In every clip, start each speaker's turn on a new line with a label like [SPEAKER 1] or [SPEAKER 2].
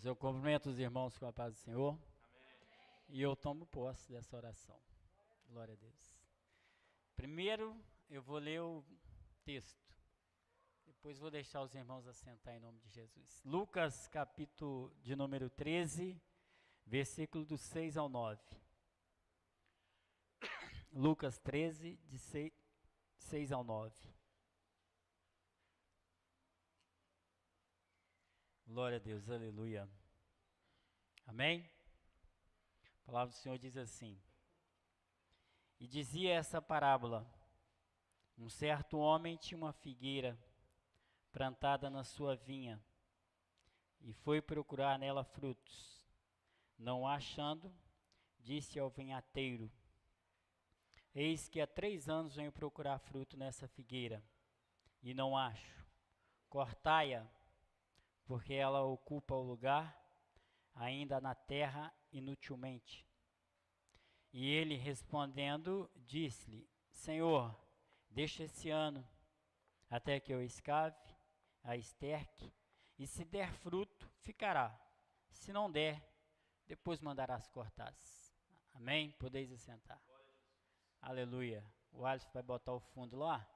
[SPEAKER 1] Eu cumprimento os irmãos com a paz do Senhor. Amém. E eu tomo posse dessa oração. Glória a Deus. Primeiro, eu vou ler o texto. Depois vou deixar os irmãos assentar em nome de Jesus. Lucas, capítulo de número 13, versículo do 6 ao 9. Lucas 13, de 6 ao 9. Glória a Deus, aleluia. Amém? A palavra do Senhor diz assim: E dizia essa parábola: Um certo homem tinha uma figueira plantada na sua vinha, e foi procurar nela frutos. Não a achando, disse ao vinhateiro: Eis que há 3 anos venho procurar fruto nessa figueira, e não acho. Cortai-a, porque ela ocupa o lugar, ainda na terra, inutilmente. E ele, respondendo, disse-lhe: Senhor, deixa esse ano, até que eu escave, a esterque, e se der fruto, ficará. Se não der, depois mandarás cortar. Amém? Podeis assentar. Aleluia. O Alisson vai botar o fundo lá.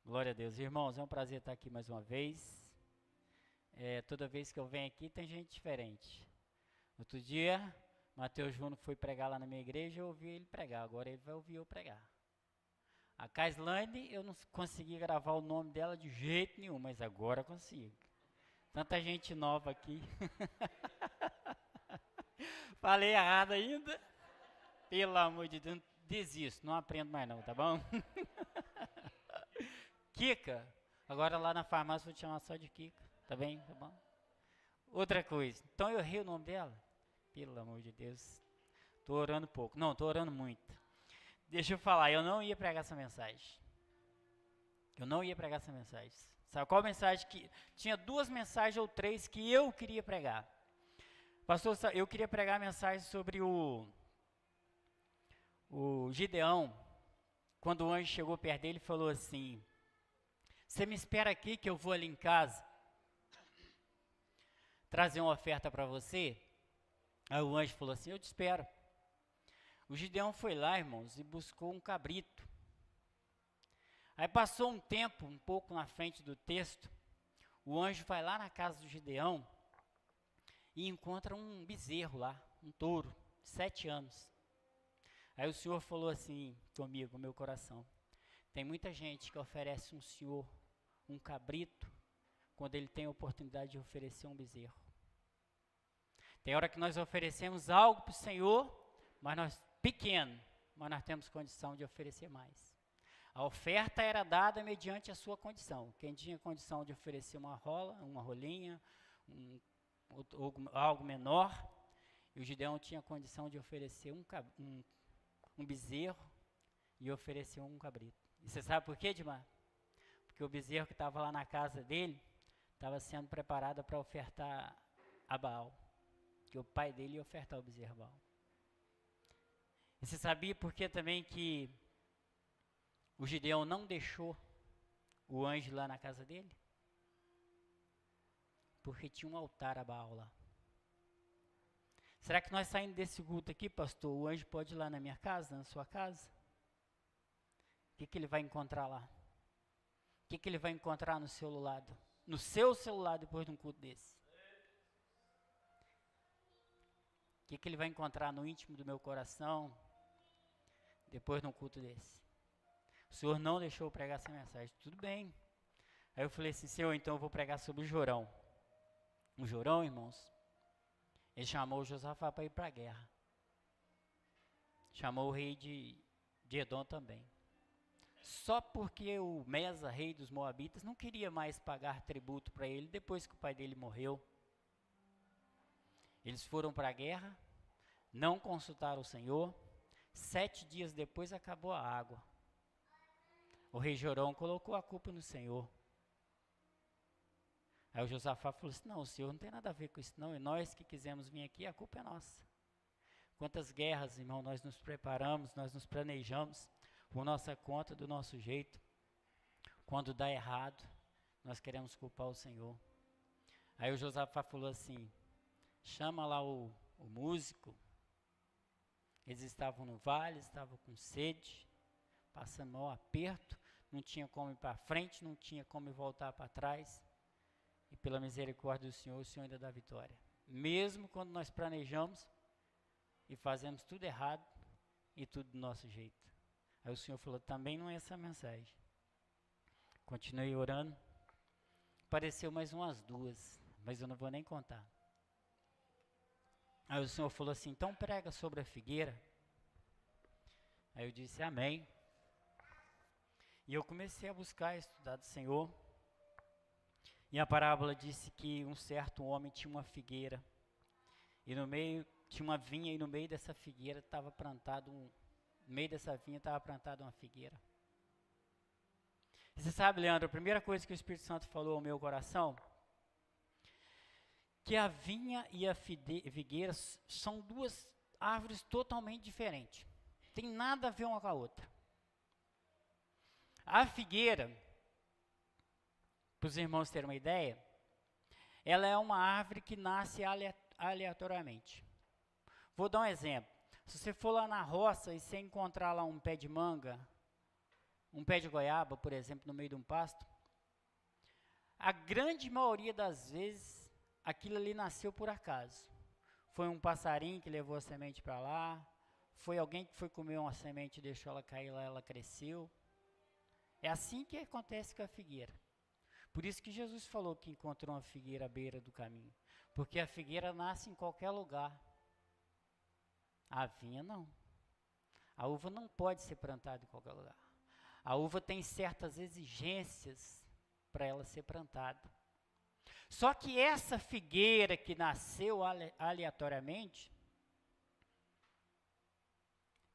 [SPEAKER 1] Glória a Deus. Irmãos, é um prazer estar aqui mais uma vez. Toda vez que eu venho aqui tem gente diferente. Outro dia, Mateus Júnior foi pregar lá na minha igreja, eu ouvi ele pregar, agora ele vai ouvir eu pregar. A Kaislane, eu não consegui gravar o nome dela de jeito nenhum, mas agora consigo. Tanta gente nova aqui. Falei errado ainda. Pelo amor de Deus, desisto, não aprendo mais não, tá bom? Kika, agora lá na farmácia vou te chamar só de Kika, tá bem? Tá bom? Outra coisa, então eu errei o nome dela? Pelo amor de Deus, tô orando pouco, não, tô orando muito. Deixa eu falar, eu não ia pregar essa mensagem. Sabe qual mensagem que... Tinha 2 mensagens ou 3 que eu queria pregar. Pastor, eu queria pregar a mensagem sobre o Gideão, quando o anjo chegou perto dele e falou assim: você me espera aqui que eu vou ali em casa trazer uma oferta para você? Aí o anjo falou assim: eu te espero. O Gideão foi lá, irmãos, e buscou um cabrito. Aí passou um tempo, um pouco na frente do texto, o anjo vai lá na casa do Gideão e encontra um bezerro lá, um touro, de 7 anos. Aí o Senhor falou assim comigo, no meu coração: tem muita gente que oferece um senhor um cabrito, quando ele tem a oportunidade de oferecer um bezerro. Tem hora que nós oferecemos algo para o Senhor, pequeno, mas nós temos condição de oferecer mais. A oferta era dada mediante a sua condição. Quem tinha condição de oferecer uma rolinha, algo menor, e o Gideão tinha condição de oferecer um bezerro e oferecer um cabrito. E você sabe por quê, Edmar? Porque o bezerro que estava lá na casa dele estava sendo preparado para ofertar a Baal, que o pai dele ia ofertar o bezerro a Baal. E você sabia por que também que o Gideão não deixou o anjo lá na casa dele? Porque tinha um altar a Baal lá. Será que nós saindo desse culto aqui, pastor, o anjo pode ir lá na minha casa, na sua casa? O que ele vai encontrar lá? O que ele vai encontrar no seu lado? No seu celular depois de um culto desse? O que ele vai encontrar no íntimo do meu coração depois de um culto desse? O Senhor não deixou eu pregar essa mensagem. Tudo bem. Aí eu falei assim: Senhor, então eu vou pregar sobre o Jorão. O Jorão, irmãos, ele chamou o Josafá para ir para a guerra. Chamou o rei de Edom também. Só porque o Mesa, rei dos Moabitas, não queria mais pagar tributo para ele depois que o pai dele morreu. Eles foram para a guerra, não consultaram o Senhor. 7 dias depois acabou a água. O rei Jorão colocou a culpa no Senhor. Aí o Josafá falou assim: não, o Senhor não tem nada a ver com isso não, e nós que quisemos vir aqui, a culpa é nossa. Quantas guerras, irmão, nós nos preparamos, nós nos planejamos por nossa conta, do nosso jeito. Quando dá errado, nós queremos culpar o Senhor. Aí o Josafá falou assim: chama lá o músico. Eles estavam no vale, estavam com sede, passando maior aperto, não tinha como ir para frente, não tinha como voltar para trás. E pela misericórdia do Senhor, o Senhor ainda dá vitória. Mesmo quando nós planejamos e fazemos tudo errado e tudo do nosso jeito. Aí o Senhor falou, também não é essa a mensagem. Continuei orando. Apareceu mais umas 2, mas eu não vou nem contar. Aí o Senhor falou assim, então prega sobre a figueira. Aí eu disse, amém. E eu comecei a buscar, a estudar do Senhor. E a parábola disse que um certo homem tinha uma figueira. E no meio, tinha uma vinha e no meio dessa figueira estava plantado no meio dessa vinha estava plantada uma figueira. E você sabe, Leandro, a primeira coisa que o Espírito Santo falou ao meu coração, que a vinha e a figueira são 2 árvores totalmente diferentes. Tem nada a ver uma com a outra. A figueira, para os irmãos terem uma ideia, ela é uma árvore que nasce aleatoriamente. Vou dar um exemplo. Se você for lá na roça e você encontrar lá um pé de manga, um pé de goiaba, por exemplo, no meio de um pasto, a grande maioria das vezes, aquilo ali nasceu por acaso. Foi um passarinho que levou a semente para lá, foi alguém que foi comer uma semente e deixou ela cair lá, ela cresceu. É assim que acontece com a figueira. Por isso que Jesus falou que encontrou uma figueira à beira do caminho. Porque a figueira nasce em qualquer lugar. A vinha não. A uva não pode ser plantada em qualquer lugar. A uva tem certas exigências para ela ser plantada. Só que essa figueira que nasceu aleatoriamente,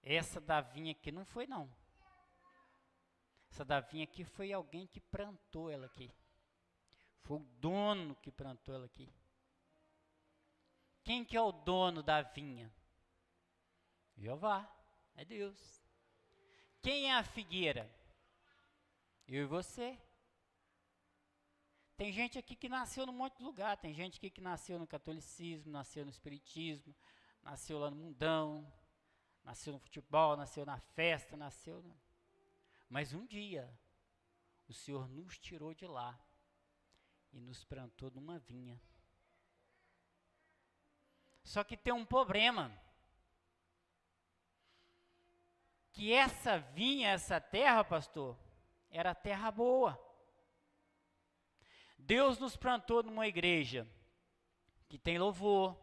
[SPEAKER 1] essa da vinha aqui não foi não. Essa da vinha aqui foi alguém que plantou ela aqui. Foi o dono que plantou ela aqui. Quem que é o dono da vinha? Jeová, é Deus. Quem é a figueira? Eu e você. Tem gente aqui que nasceu num monte de lugar. Tem gente aqui que nasceu no catolicismo, nasceu no espiritismo, nasceu lá no mundão, nasceu no futebol, nasceu na festa, nasceu... Mas um dia, o Senhor nos tirou de lá e nos plantou numa vinha. Só que tem um problema. Que essa vinha, essa terra, pastor, era terra boa. Deus nos plantou numa igreja que tem louvor,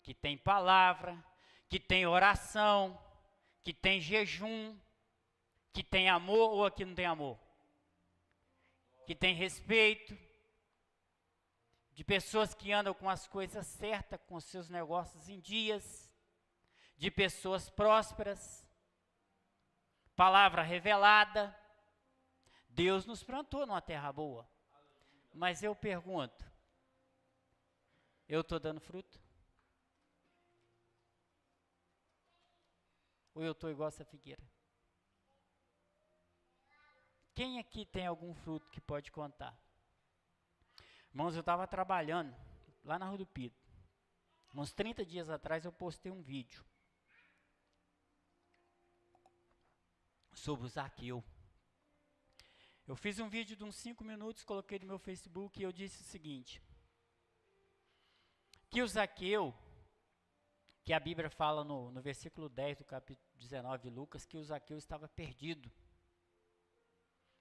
[SPEAKER 1] que tem palavra, que tem oração, que tem jejum, que tem amor ou aqui não tem amor? Que tem respeito, de pessoas que andam com as coisas certas, com os seus negócios em dias, de pessoas prósperas, palavra revelada. Deus nos plantou numa terra boa. Mas eu pergunto, eu estou dando fruto? Ou eu estou igual essa figueira? Quem aqui tem algum fruto que pode contar? Irmãos, eu estava trabalhando lá na Rua do Pito. Uns 30 dias atrás eu postei um vídeo sobre o Zaqueu. Eu fiz um vídeo de uns 5 minutos, coloquei no meu Facebook e eu disse o seguinte, que o Zaqueu, que a Bíblia fala no versículo 10 do capítulo 19 de Lucas, que o Zaqueu estava perdido.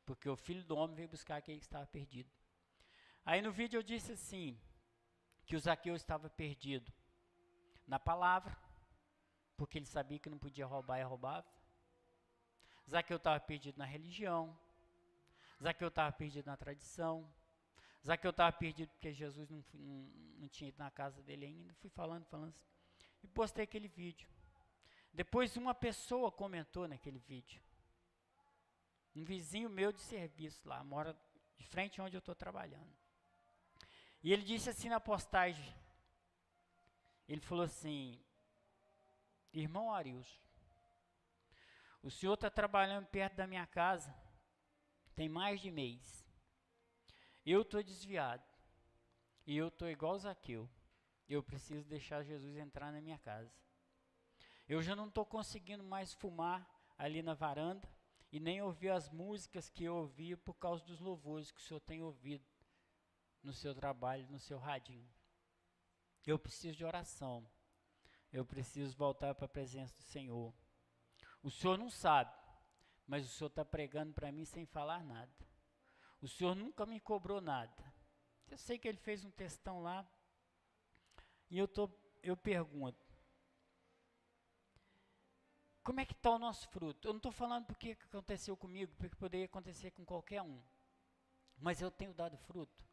[SPEAKER 1] Porque o Filho do Homem veio buscar aquele que estava perdido. Aí no vídeo eu disse assim, que o Zaqueu estava perdido na palavra, porque ele sabia que não podia roubar e roubava. Zaqueu estava perdido na religião. Zaqueu estava perdido na tradição. Zaqueu estava perdido porque Jesus não tinha ido na casa dele ainda. Fui falando e postei aquele vídeo. Depois uma pessoa comentou naquele vídeo. Um vizinho meu de serviço lá, mora de frente onde eu estou trabalhando. E ele disse assim na postagem, ele falou assim, irmão Arilson, o senhor está trabalhando perto da minha casa, tem mais de mês. Eu estou desviado, e eu estou igual o Zaqueu. eu preciso deixar Jesus entrar na minha casa. Eu já não estou conseguindo mais fumar ali na varanda e nem ouvir as músicas que eu ouvia por causa dos louvores que o Senhor tem ouvido no seu trabalho, no seu radinho. Eu preciso de oração. Eu preciso voltar para a presença do Senhor. O Senhor não sabe, mas o Senhor está pregando para mim sem falar nada. O Senhor nunca me cobrou nada. Eu sei que Ele fez um textão lá, e eu pergunto, como é que está o nosso fruto? Eu não estou falando porque aconteceu comigo, porque poderia acontecer com qualquer um, mas eu tenho dado fruto.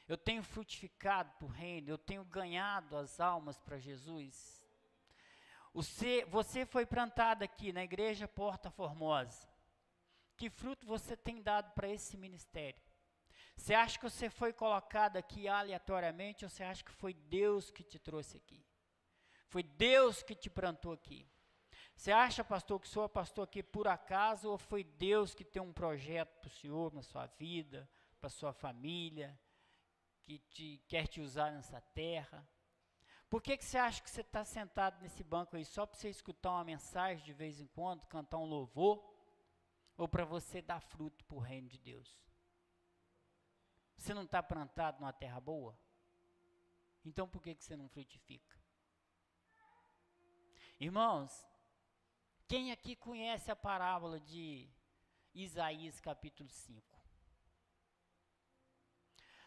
[SPEAKER 1] Eu tenho frutificado para o reino, eu tenho ganhado as almas para Jesus. Você foi plantado aqui na igreja Porta Formosa. Que fruto você tem dado para esse ministério? Você acha que você foi colocado aqui aleatoriamente ou você acha que foi Deus que te trouxe aqui? Foi Deus que te plantou aqui? Você acha, pastor, que o senhor é pastor aqui por acaso ou foi Deus que tem um projeto para o senhor, na sua vida, para a sua família, que quer te usar nessa terra? Por que você acha que você está sentado nesse banco aí só para você escutar uma mensagem de vez em quando, cantar um louvor, ou para você dar fruto para o reino de Deus? Você não está plantado numa terra boa? Então por que você não frutifica? Irmãos, quem aqui conhece a parábola de Isaías capítulo 5?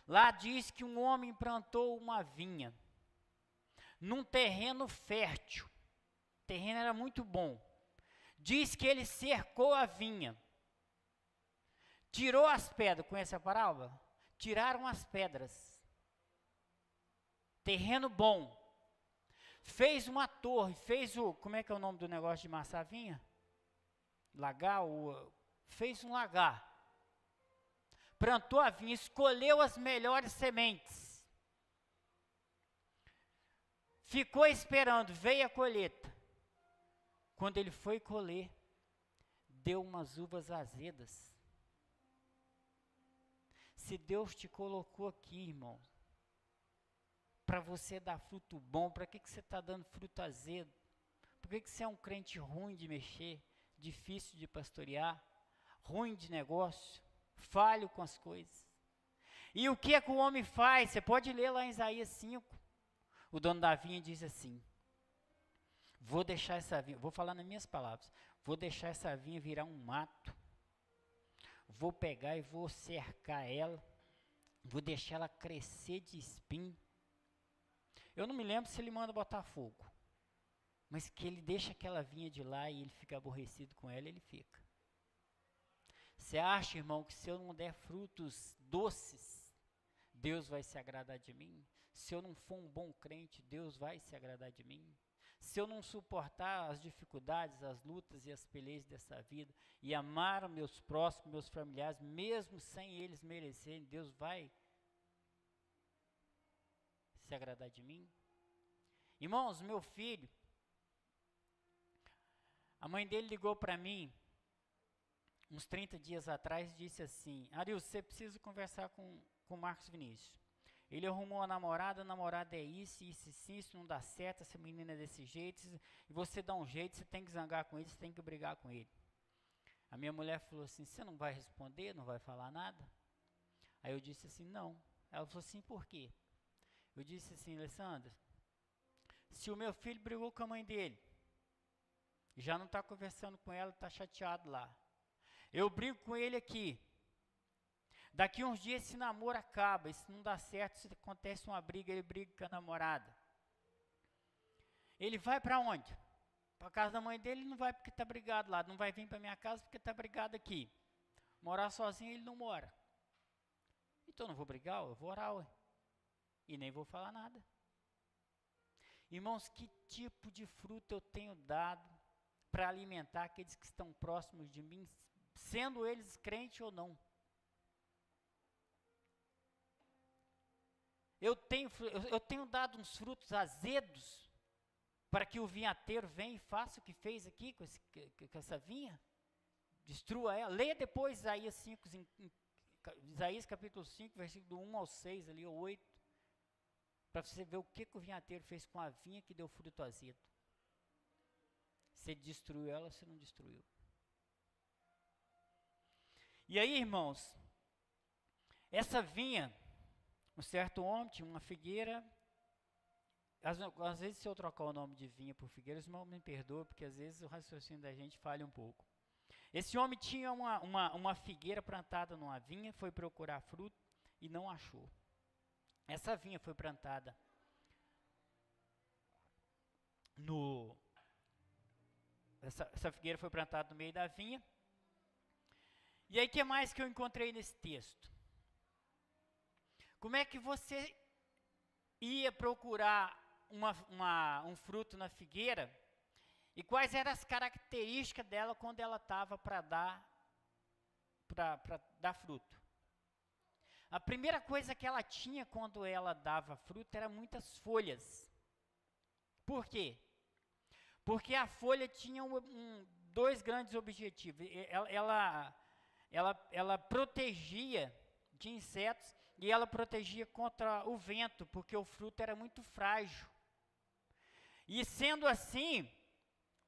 [SPEAKER 1] Lá diz que um homem plantou uma vinha num terreno fértil. O terreno era muito bom. Diz que ele cercou a vinha, tirou as pedras. Conhece a parábola? Tiraram as pedras. Terreno bom. Fez uma torre, como é que é o nome do negócio de amassar a vinha? Lagar, fez um lagar. Plantou a vinha, escolheu as melhores sementes. Ficou esperando, veio a colheita. Quando ele foi colher, deu umas uvas azedas. Se Deus te colocou aqui, irmão, para você dar fruto bom, para que você está dando fruto azedo? Por que você é um crente ruim de mexer, difícil de pastorear, ruim de negócio, falho com as coisas? E o que é que o homem faz? Você pode ler lá em Isaías 5. O dono da vinha diz assim: vou deixar essa vinha, vou falar nas minhas palavras, vou deixar essa vinha virar um mato, vou pegar e vou cercar ela, vou deixar ela crescer de espinho. Eu não me lembro se ele manda botar fogo, mas que ele deixa aquela vinha de lá e ele fica aborrecido com ela, ele fica. Você acha, irmão, que se eu não der frutos doces, Deus vai se agradar de mim? Se eu não for um bom crente, Deus vai se agradar de mim? Se eu não suportar as dificuldades, as lutas e as peleas dessa vida e amar os meus próximos, meus familiares, mesmo sem eles merecerem, Deus vai se agradar de mim? Irmãos, meu filho, a mãe dele ligou para mim uns 30 dias atrás e disse assim: Arilson, você precisa conversar com o Marcos Vinícius. Ele arrumou a namorada é isso, isso não dá certo, essa menina é desse jeito, e você dá um jeito, você tem que zangar com ele, você tem que brigar com ele. A minha mulher falou assim: você não vai responder, não vai falar nada? Aí eu disse assim: não. Ela falou assim: por quê? Eu disse assim: Alessandra, se o meu filho brigou com a mãe dele, já não está conversando com ela, está chateado lá. Eu brigo com ele aqui. Daqui uns dias esse namoro acaba, isso não dá certo, se acontece uma briga, ele briga com a namorada. Ele vai para onde? Para a casa da mãe dele, ele não vai porque está brigado lá, não vai vir para minha casa porque está brigado aqui. Morar sozinho ele não mora. Então não vou brigar, eu vou orar, ué. E nem vou falar nada. Irmãos, que tipo de fruto eu tenho dado para alimentar aqueles que estão próximos de mim, sendo eles crentes ou não? Eu tenho dado uns frutos azedos para que o vinhateiro venha e faça o que fez aqui com essa vinha, destrua ela. Leia depois Isaías 5, Isaías capítulo 5, versículo 1 ao 6, ali, ou 8. para você ver o que o vinhateiro fez com a vinha que deu fruto azedo. Se ele destruiu ela, se não destruiu. E aí, irmãos, essa vinha, um certo homem tinha uma figueira. Às vezes, se eu trocar o nome de vinha por figueira, os irmãos me perdoam, porque às vezes o raciocínio da gente falha um pouco. Esse homem tinha uma figueira plantada numa vinha, foi procurar fruto e não achou. Essa vinha foi plantada essa figueira foi plantada no meio da vinha. E aí, o que mais que eu encontrei nesse texto? Como é que você ia procurar um fruto na figueira? E quais eram as características dela quando ela estava para dar fruto? A primeira coisa que ela tinha quando ela dava fruto era muitas folhas. Por quê? Porque a folha tinha dois grandes objetivos. Ela protegia de insetos e ela protegia contra o vento, porque o fruto era muito frágil. E sendo assim,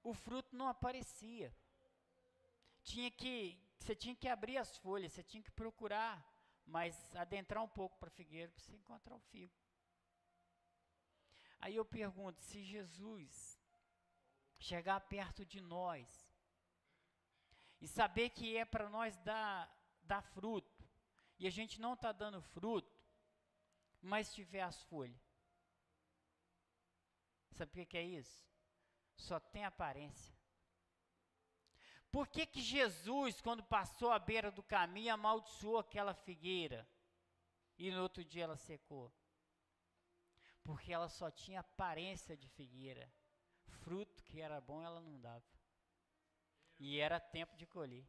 [SPEAKER 1] o fruto não aparecia. Você tinha que abrir as folhas, você tinha que procurar, mas adentrar um pouco para a figueira para você encontrar o figo. Aí eu pergunto, se Jesus chegar perto de nós e saber que é para nós dar fruto, e a gente não está dando fruto, mas tiver as folhas, sabe o que é isso? Só tem aparência. Por que Jesus, quando passou à beira do caminho, amaldiçoou aquela figueira e no outro dia ela secou? Porque ela só tinha aparência de figueira. Fruto que era bom ela não dava. E era tempo de colher.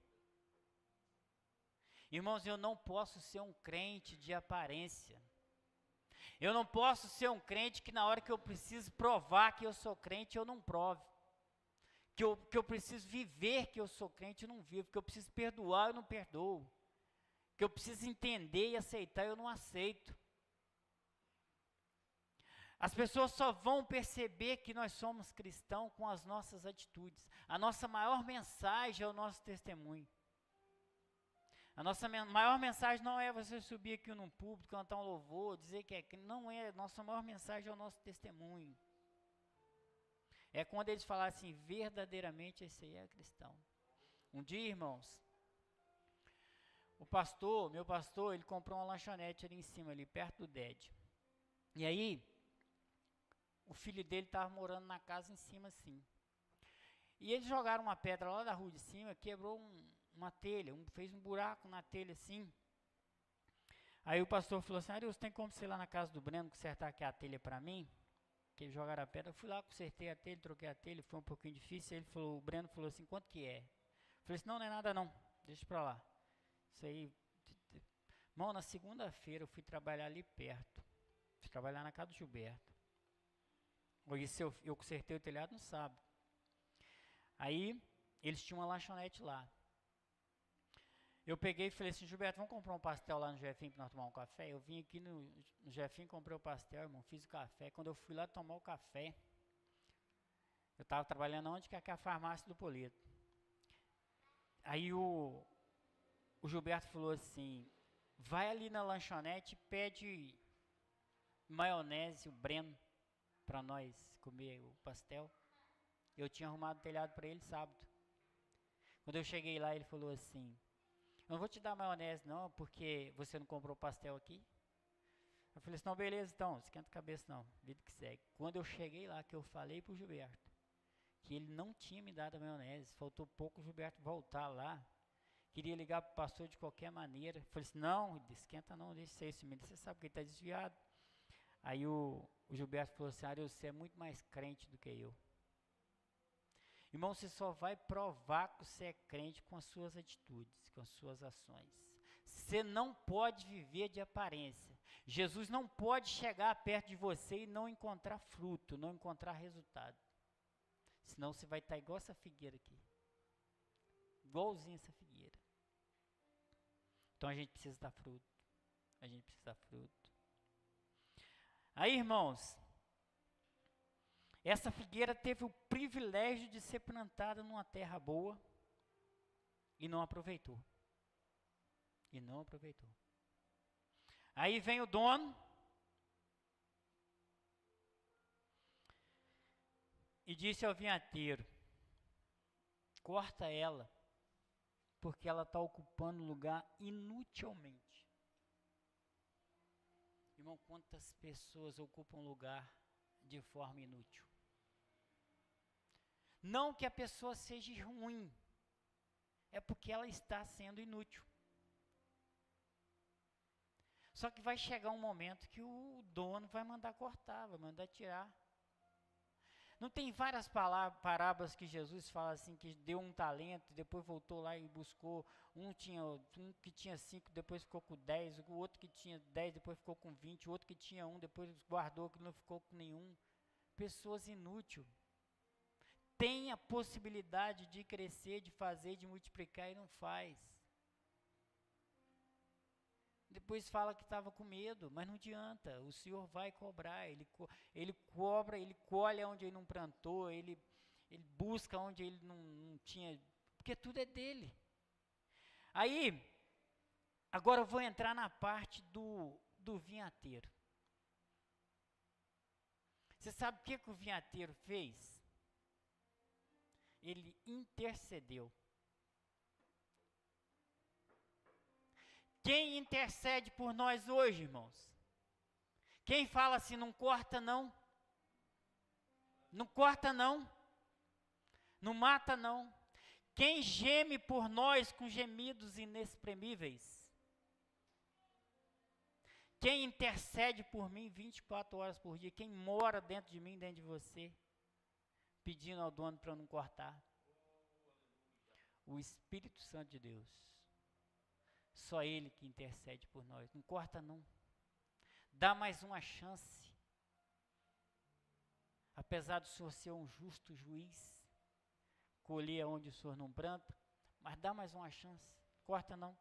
[SPEAKER 1] Irmãos, eu não posso ser um crente de aparência. Eu não posso ser um crente que na hora que eu preciso provar que eu sou crente, eu não prove. Que eu preciso viver que eu sou crente, eu não vivo. Que eu preciso perdoar, eu não perdoo. Que eu preciso entender e aceitar, eu não aceito. As pessoas só vão perceber que nós somos cristãos com as nossas atitudes. A nossa maior mensagem é o nosso testemunho. A nossa maior mensagem não é você subir aqui num púlpito, cantar um louvor, dizer que é. Não é. Nossa maior mensagem é o nosso testemunho. É quando eles falam assim, verdadeiramente esse aí é cristão. Um dia, irmãos, meu pastor, ele comprou uma lanchonete ali em cima, ali perto do DED. E aí, o filho dele estava morando na casa em cima assim. E eles jogaram uma pedra lá da rua de cima, quebrou uma telha, fez um buraco na telha assim. Aí o pastor falou assim, Arius, tem como você ir lá na casa do Breno consertar aqui a telha para mim? Que eles jogaram a pedra. Eu fui lá, consertei a telha, troquei a telha, foi um pouquinho difícil. O Breno falou assim, quanto que é? Eu falei assim, não é nada não, deixa para lá. Isso aí, irmão, na segunda-feira eu fui trabalhar ali perto. Fui trabalhar na casa do Gilberto. Eu consertei o telhado no sábado. Aí, eles tinham uma lanchonete lá. Eu peguei e falei assim, Gilberto, vamos comprar um pastel lá no Jefinho para nós tomar um café? Eu vim aqui no Jefinho, comprei o pastel, irmão, fiz o café. Quando eu fui lá tomar o café, eu estava trabalhando onde que é a farmácia do Polito. Aí o Gilberto falou assim, vai ali na lanchonete e pede maionese, o Breno, para nós comer o pastel. Eu tinha arrumado o telhado para ele sábado. Quando eu cheguei lá, ele falou assim, eu não vou te dar maionese não, porque você não comprou pastel aqui. Eu falei assim, não, beleza então, esquenta a cabeça não, vida que segue. Quando eu cheguei lá, que eu falei pro Gilberto, que ele não tinha me dado a maionese, faltou pouco o Gilberto voltar lá, queria ligar pro pastor de qualquer maneira. Eu falei assim, não, esquenta não, deixa isso, você sabe que ele está desviado. Aí o Gilberto falou assim, Ariel, você é muito mais crente do que eu. Irmão, você só vai provar que você é crente com as suas atitudes, com as suas ações. Você não pode viver de aparência. Jesus não pode chegar perto de você e não encontrar fruto, não encontrar resultado. Senão você vai estar igual essa figueira aqui. Igualzinho essa figueira. Então a gente precisa dar fruto. A gente precisa dar fruto. Aí, irmãos, essa figueira teve o privilégio de ser plantada numa terra boa e não aproveitou. E não aproveitou. Aí vem o dono e disse ao vinhateiro: corta ela, porque ela está ocupando lugar inutilmente. Irmão, quantas pessoas ocupam lugar de forma inútil? Não que a pessoa seja ruim, é porque ela está sendo inútil. Só que vai chegar um momento que o dono vai mandar cortar, vai mandar tirar. Não tem várias parábolas que Jesus fala assim, que deu um talento, depois voltou lá e buscou, um que tinha 5, depois ficou com 10, o outro que tinha 10, depois ficou com 20, o outro que tinha 1, depois guardou, que não ficou com nenhum. Pessoas inúteis. Tem a possibilidade de crescer, de fazer, de multiplicar e não faz. Depois fala que estava com medo, mas não adianta, o Senhor vai cobrar, ele cobra, ele colhe onde ele não plantou, ele busca onde ele não tinha, porque tudo é dele. Aí, agora eu vou entrar na parte do vinhateiro. Você sabe o que o vinhateiro fez? Ele intercedeu. Quem intercede por nós hoje, irmãos? Quem fala assim, não corta não? Não corta não? Não mata não? Quem geme por nós com gemidos inexprimíveis? Quem intercede por mim 24 horas por dia? Quem mora dentro de mim, dentro de você? Pedindo ao dono para não cortar? O Espírito Santo de Deus. Só Ele que intercede por nós. Não corta não. Dá mais uma chance. Apesar do Senhor ser um justo juiz, colher onde o Senhor não planta, mas dá mais uma chance. Corta não.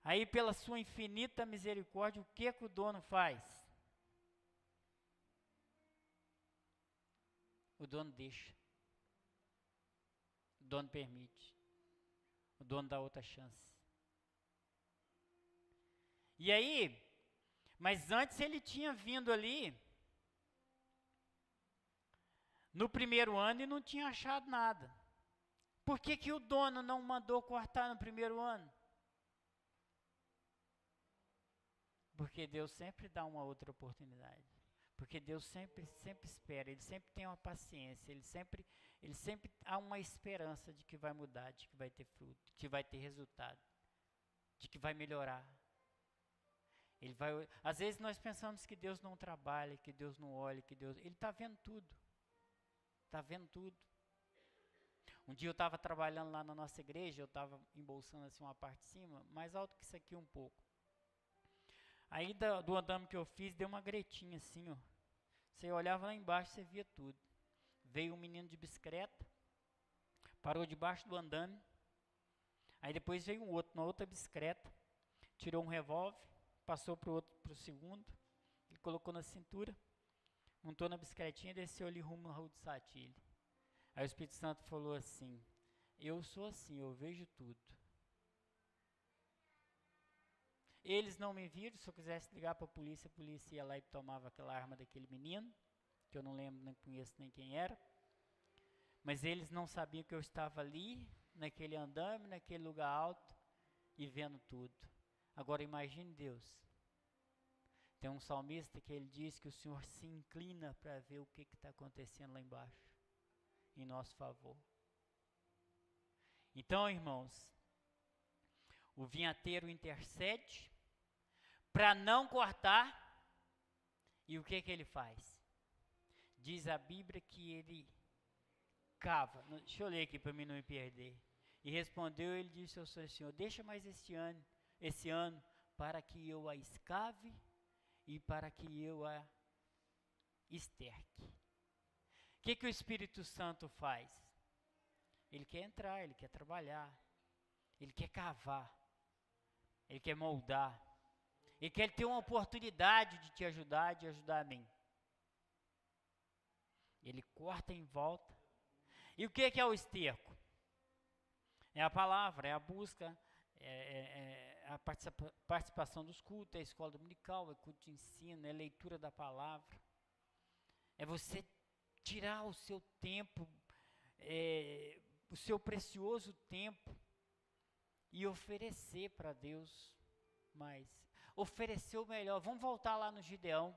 [SPEAKER 1] Aí, pela sua infinita misericórdia, o que o dono faz? O dono deixa. O dono permite. O dono dá outra chance. E aí, mas antes ele tinha vindo ali no primeiro ano e não tinha achado nada. Por que o dono não mandou cortar no primeiro ano? Porque Deus sempre dá uma outra oportunidade. Porque Deus sempre espera, Ele sempre tem uma paciência, Ele sempre há uma esperança de que vai mudar, de que vai ter fruto, de que vai ter resultado, de que vai melhorar. Às vezes nós pensamos que Deus não trabalha, que Deus não olha, Ele está vendo tudo. Está vendo tudo. Um dia eu estava trabalhando lá na nossa igreja, eu estava embolsando assim uma parte de cima, mais alto que isso aqui um pouco. Aí do andame que eu fiz, deu uma gretinha assim, ó. Você olhava lá embaixo, você via tudo. Veio um menino de bicicleta, parou debaixo do andame. Aí depois veio um outro, na outra bicicleta, tirou um revólver, passou pro segundo, ele colocou na cintura, montou na bicicletinha e desceu ali rumo à Rua do Satilho. Aí o Espírito Santo falou assim: eu sou assim, eu vejo tudo. Eles não me viram, se eu quisesse ligar para a polícia ia lá e tomava aquela arma daquele menino, que eu não lembro, nem conheço nem quem era. Mas eles não sabiam que eu estava ali, naquele andame, naquele lugar alto, e vendo tudo. Agora imagine Deus. Tem um salmista que ele diz que o Senhor se inclina para ver o que está acontecendo lá embaixo, em nosso favor. Então, irmãos, o vinhateiro intercede para não cortar, e o que ele faz? Diz a Bíblia que ele cava. Deixa eu ler aqui para mim não me perder. E respondeu, ele disse ao Senhor: deixa mais esse ano, para que eu a escave e para que eu a esterque. O que o Espírito Santo faz? Ele quer entrar, ele quer trabalhar, ele quer cavar, ele quer moldar. Ele quer ter uma oportunidade de te ajudar, de ajudar a mim. Ele corta em volta. E o que é o esterco? É a palavra, é a busca, é a participação dos cultos, é a escola dominical, é culto de ensino, é a leitura da palavra. É você tirar o seu tempo, o seu precioso tempo e oferecer para Deus mais. Oferecer o melhor. Vamos voltar lá no Gideão.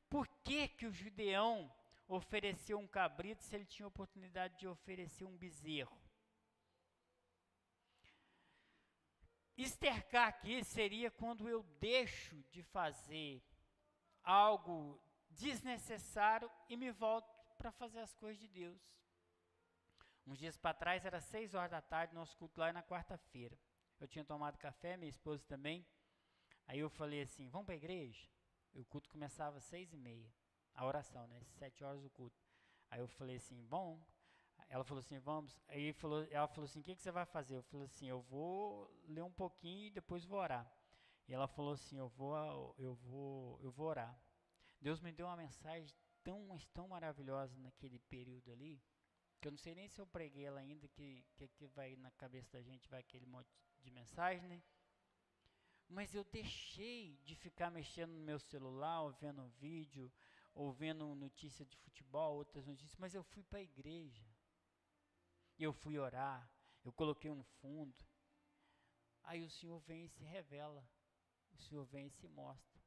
[SPEAKER 1] Por que o Gideão ofereceu um cabrito se ele tinha a oportunidade de oferecer um bezerro? Estercar aqui seria quando eu deixo de fazer algo desnecessário e me volto para fazer as coisas de Deus. Uns dias para trás, era 6 horas da tarde, nosso culto lá é na quarta-feira. Eu tinha tomado café, minha esposa também. Aí eu falei assim, vamos para a igreja? O culto começava às 6h30, a oração, né? 7 horas o culto. Aí eu falei assim, bom. Ela falou assim, vamos. Aí ela falou assim, o que você vai fazer? Eu falei assim, eu vou ler um pouquinho e depois vou orar. E ela falou assim, eu vou orar. Deus me deu uma mensagem tão maravilhosa naquele período ali, que eu não sei nem se eu preguei ela ainda, que vai na cabeça da gente, vai aquele monte de mensagem, né? Mas eu deixei de ficar mexendo no meu celular, ou vendo um vídeo, ou vendo notícia de futebol, outras notícias, mas eu fui para a igreja. Eu fui orar, eu coloquei um fundo. Aí o Senhor vem e se revela, o Senhor vem e se mostra.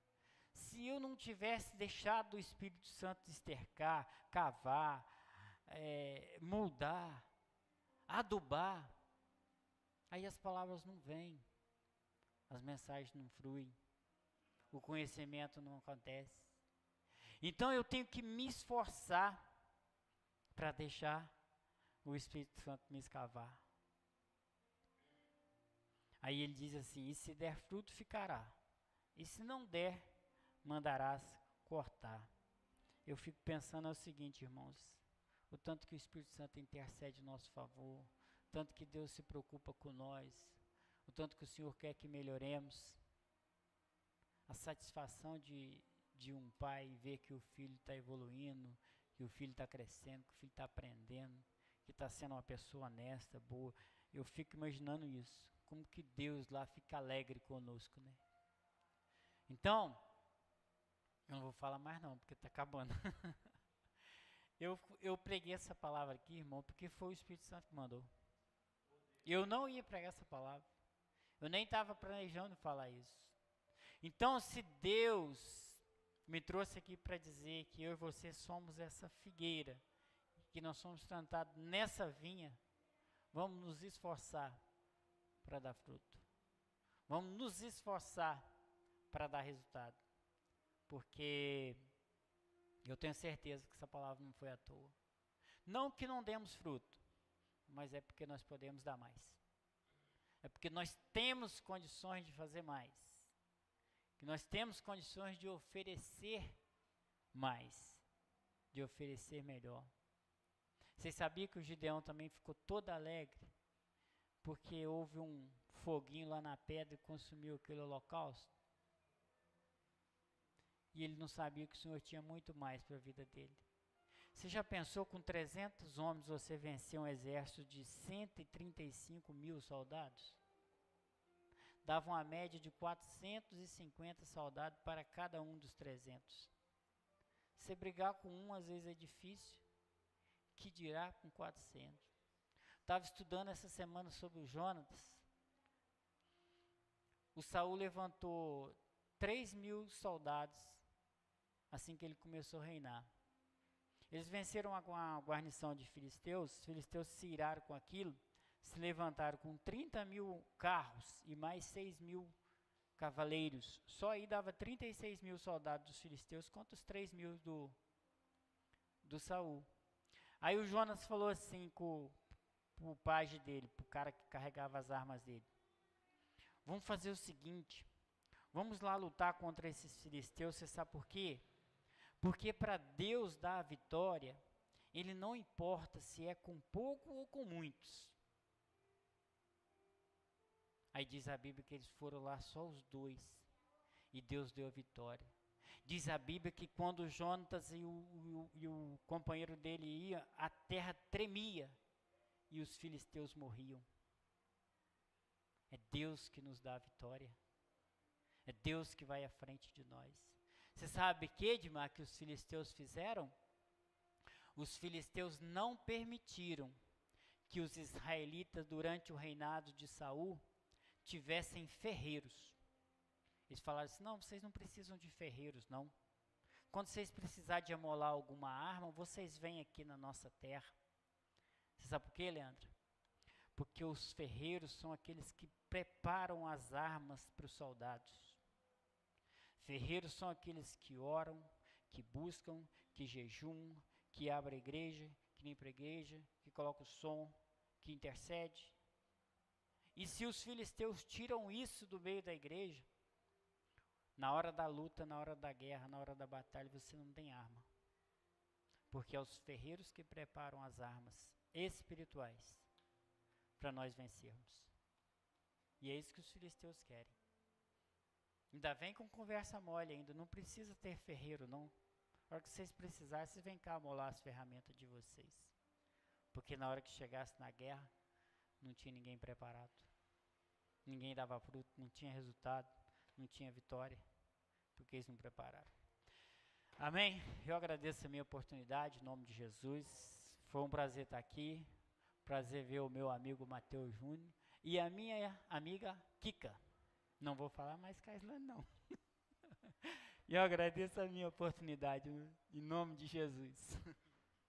[SPEAKER 1] Se eu não tivesse deixado o Espírito Santo estercar, cavar, moldar, adubar, aí as palavras não vêm, as mensagens não fluem, o conhecimento não acontece. Então eu tenho que me esforçar para deixar o Espírito Santo me escavar. Aí ele diz assim, e se der fruto ficará, e se não der, mandarás cortar. Eu fico pensando o seguinte, irmãos, o tanto que o Espírito Santo intercede em nosso favor, o tanto que Deus se preocupa com nós, o tanto que o Senhor quer que melhoremos, a satisfação de um pai ver que o filho está evoluindo, que o filho está crescendo, que o filho está aprendendo, que está sendo uma pessoa honesta, boa. Eu fico imaginando isso, como que Deus lá fica alegre conosco, né? Então, eu não vou falar mais não, porque está acabando. Eu preguei essa palavra aqui, irmão, porque foi o Espírito Santo que mandou. Eu não ia pregar essa palavra. Eu nem estava planejando falar isso. Então, se Deus me trouxe aqui para dizer que eu e você somos essa figueira, que nós somos plantados nessa vinha, vamos nos esforçar para dar fruto. Vamos nos esforçar para dar resultado. Porque eu tenho certeza que essa palavra não foi à toa. Não que não demos fruto, mas é porque nós podemos dar mais. É porque nós temos condições de fazer mais. Que nós temos condições de oferecer mais. De oferecer melhor. Vocês sabiam que o Gideão também ficou todo alegre? Porque houve um foguinho lá na pedra e consumiu aquele holocausto? E ele não sabia que o Senhor tinha muito mais para a vida dele. Você já pensou com 300 homens você vencer um exército de 135 mil soldados? Dava uma média de 450 soldados para cada um dos 300. Você brigar com um às vezes é difícil, que dirá com 400. Estava estudando essa semana sobre o Jonatas. O Saul levantou 3.000 soldados assim que ele começou a reinar. Eles venceram a guarnição de filisteus, os filisteus se iraram com aquilo, se levantaram com 30.000 carros e mais 6.000 cavaleiros. Só aí dava 36.000 soldados dos filisteus contra os 3.000 do Saul. Aí o Jonas falou assim com o pajem dele, para o cara que carregava as armas dele. Vamos fazer o seguinte, vamos lá lutar contra esses filisteus, você sabe por quê? Porque para Deus dar a vitória, Ele não importa se é com pouco ou com muitos. Aí diz a Bíblia que eles foram lá só os dois. e Deus deu a vitória. Diz a Bíblia que quando Jonatas e o companheiro dele iam, a terra tremia e os filisteus morriam. É Deus que nos dá a vitória. É Deus que vai à frente de nós. Você sabe que, Edmar, que os filisteus fizeram? Os filisteus não permitiram que os israelitas, durante o reinado de Saul, tivessem ferreiros. Eles falaram assim, não, vocês não precisam de ferreiros, não. Quando vocês precisarem de amolar alguma arma, vocês vêm aqui na nossa terra. Você sabe por quê, Leandro? Porque os ferreiros são aqueles que preparam as armas para os soldados. Ferreiros são aqueles que oram, que buscam, que jejuam, que abrem a igreja, que limpam a igreja, que colocam o som, que intercede. E se os filisteus tiram isso do meio da igreja, na hora da luta, na hora da guerra, na hora da batalha, você não tem arma. Porque é os ferreiros que preparam as armas espirituais para nós vencermos. E é isso que os filisteus querem. Ainda vem com conversa mole ainda, não precisa ter ferreiro não. Na hora que vocês precisarem, vocês vêm cá amolar as ferramentas de vocês. Porque na hora que chegasse na guerra, não tinha ninguém preparado. Ninguém dava fruto, não tinha resultado, não tinha vitória, porque eles não prepararam. Amém? Eu agradeço a minha oportunidade, em nome de Jesus. Foi um prazer estar aqui, prazer ver o meu amigo Mateus Júnior e a minha amiga Kika. Não vou falar mais Kaislane, não. E eu agradeço a minha oportunidade, em nome de Jesus.